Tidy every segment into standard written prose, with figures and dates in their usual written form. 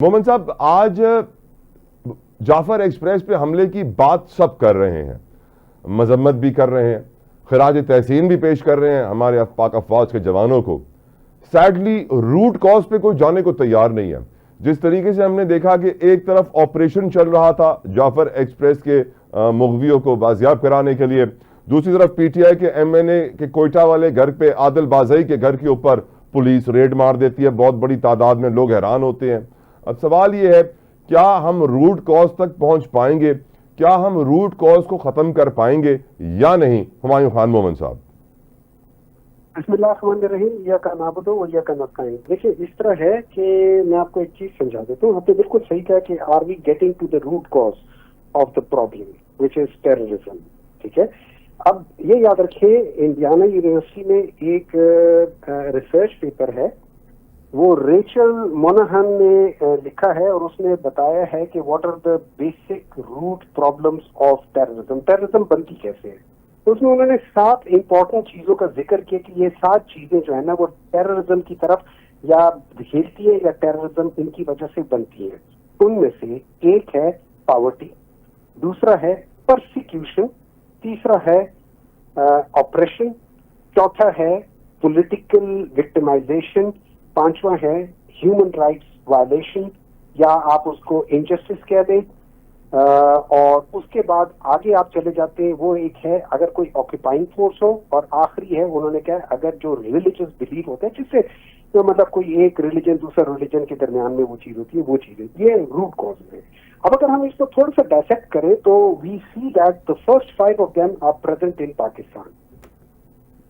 मोहम्मद साहब, आज जाफर एक्सप्रेस पे हमले की बात सब कर रहे हैं, मजम्मत भी कर रहे हैं, खराज तहसीन भी पेश कर रहे हैं हमारे पाक अफवाज के जवानों को। सैडली रूट कॉज पे कोई जाने को तैयार नहीं है। जिस तरीके से हमने देखा कि एक तरफ ऑपरेशन चल रहा था जाफर एक्सप्रेस के मुगवियों को बाजियाब कराने के लिए, दूसरी तरफ पीटीआई के एमएनए के कोयटा वाले घर पे, आदिल बाजई के घर के ऊपर पुलिस रेड मार देती है। बहुत बड़ी तादाद में लोग हैरान होते हैं। अब सवाल यह है, क्या हम रूट कॉज तक पहुंच पाएंगे? क्या हम रूट कॉज को खत्म कर पाएंगे या नहीं? हुमायूं खान मोहम्मद साहब। बिस्मिल्लाहिर्रहमानिर्रहीम, या का नाबुदो व या का नस्ताईन। देखिए, इस तरह है कि मैं आपको एक चीज समझा देता हूँ। आपने बिल्कुल सही कहा कि are we getting to the root cause of the problem which is terrorism. ठीक है, अब ये याद रखिए, इंडियाना यूनिवर्सिटी में एक रिसर्च पेपर है, वो रेचल मोनाहन ने लिखा है और उसने बताया है कि what are the basic root problems of terrorism. Terrorism बनती कैसे है? उसमें उन्होंने 7 इंपॉर्टेंट चीजों का जिक्र किया कि ये 7 चीजें जो है ना वो टेररिज्म की तरफ या घेरती है या टेररिज्म इनकी वजह से बनती है। उनमें से एक है पॉवर्टी, दूसरा है परसिक्यूशन, तीसरा है ऑपरेशन, चौथा है पॉलिटिकल विक्टिमाइजेशन, पांचवा है ह्यूमन राइट्स वायलेशन या आप उसको इनजस्टिस कह दें, और उसके बाद आगे आप चले जाते हैं, वो एक है अगर कोई ऑक्यूपाइंग फोर्स हो, और आखिरी है उन्होंने कहा अगर जो रिलीजियस बिलीफ होते हैं, जिससे तो मतलब कोई एक रिलीजन दूसरा रिलीजन के दरमियान में वो चीज होती है, वो चीजें, ये रूट कॉज है। अब अगर हम इसको थोड़ा सा डायसेक्ट करें तो we see that the first 5 of them are present in Pakistan.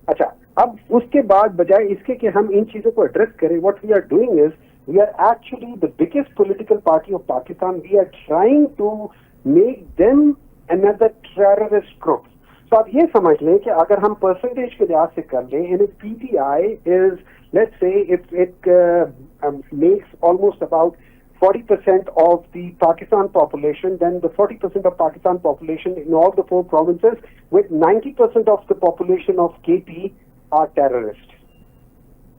अच्छा, अब उसके बाद बजाय इसके कि हम इन चीजों को एड्रेस करें, what we are doing is we are actually the biggest political party of Pakistan. We are trying to make them another terrorist group. So आप ये समझ लें कि अगर हम परसेंटेज के लिहाज से कर लें, and if PTI is, let's say, if it makes almost about 40% of the Pakistan population, then the 40% of Pakistan population in all the 4 provinces with 90% of the population of KP are terrorists.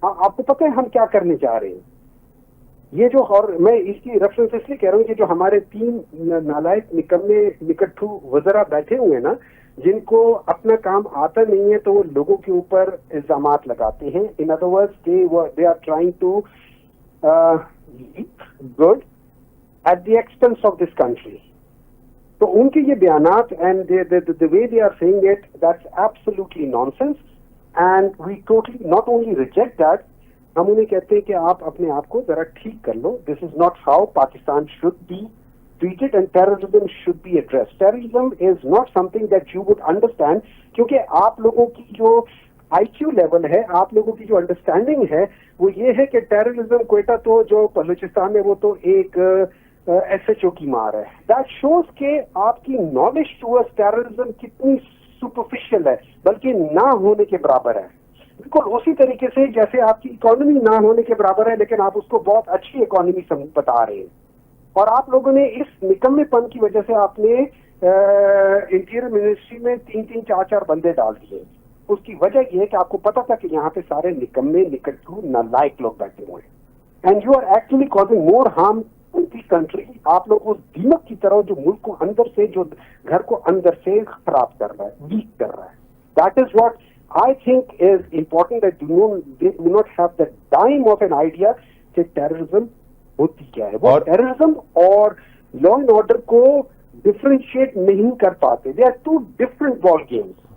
आपको पता है हम क्या करने जा रहे हैं? ये जो, और मैं इसकी रेफरेंस इसलिए कह रहा हूँ कि जो हमारे 3 नालायक निकम्मे निकट्ठू वज़रा बैठे हुए हैं ना, जिनको अपना काम आता नहीं है, तो वो लोगों के ऊपर इल्जामात लगाते हैं। In other words, they are trying to good at the expense of this country. तो उनके ये बयानात and the way they are saying it, that's absolutely nonsense and we totally not only reject that, हम उन्हें कहते हैं कि आप अपने आप को जरा ठीक कर लो। This is not how Pakistan should be treated and terrorism should be addressed. Terrorism is not something that you would understand, क्योंकि आप लोगों की जो आईक्यू लेवल है, आप लोगों की जो अंडरस्टैंडिंग है, वो ये है कि टेररिज्म कोयटा तो जो बलूचिस्तान में वो तो एक SHO की मार है। दैट शोज के आपकी नॉलेज टूवर्ड्स टेररिज्म कितनी सुपरफिशियल है, बल्कि ना होने के बराबर है। बिल्कुल उसी तरीके से जैसे आपकी इकोनॉमी ना होने के बराबर है, लेकिन आप उसको बहुत अच्छी इकोनॉमी बता रहे हैं। और आप लोगों ने इस निकम्मेपन की वजह से आपने इंटीरियर मिनिस्ट्री में 3-3, 4-4 बंदे डाल दिए। उसकी वजह यह है कि आपको पता था कि यहाँ पे सारे निकम्मे, निकट्ठू, नालायक लोग बैठे हुए हैं, and you are actually causing more harm in the country. आप लोग उस दीमक की तरह जो मुल्क को अंदर से, जो घर को अंदर से खराब कर रहा है, वीक कर रहा है। That is what I think is important, that they do not have the dime of an idea कि terrorism होती क्या है। वो terrorism और law and order को differentiate नहीं कर पाते। They are 2 different ball games.